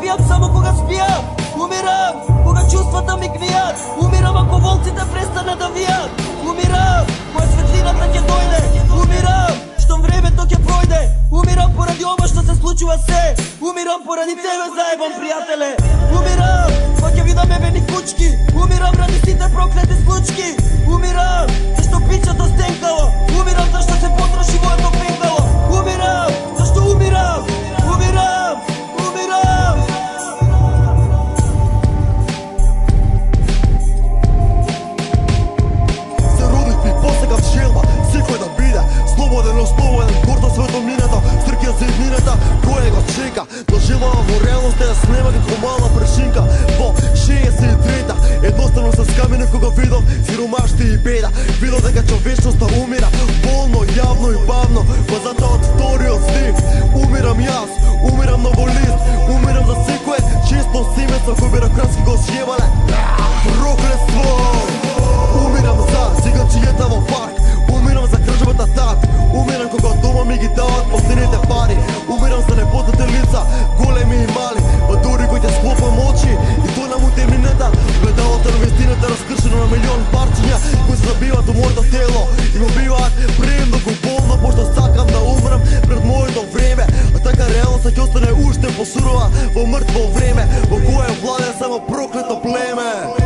убивам само кога спијам. Умирам кога чувствата ми гнијат. Умирам ако волците престанат да вијат. Умирам кога светлината ќе дојде. Умирам што времето ќе пројде. Умирам поради ова што се случува се. Умирам поради тебе заебан пријателе. Умирам кога ќе видам ебени кучки. Умирам ради сите проклети случки. Умирам зашто пичето стенкало. Умирам зашто се потроши моето пенкало. Умирам зашто умирам. Умирам. Се родих ми посекав желба, секој да биде слободен, ослободен, гордо свето минато, стркија за иднината, кој го чека, доживава во реалност да снема како мала прашинка. Во 63-та, едноставно се скаминав кога видов сиромаштија и беда. Видов дека човечноста умира, болно, јавно и бавно, па затоа од вториот стих умирам јас, умирам новолист, умирам за секое честно семејство кој бирократски го зјебале. Проклетство! Умирам за циганчијата во парк. Умирам за кржбата тат. Умирам кога дома ми ги дават последните пари. Умирам за непознати лица, големи и мали. Па дури кој ќе склопам очи и тонам у темнината. Гледалото на вестината раскршено на милион парчиња кои се забиваат у моето тело и ме убиваат премногу болно, пошто сакам да умрам пред моето време. А така реалноста ќе остане уште посурова во мртво време во кое владе само проклето племе.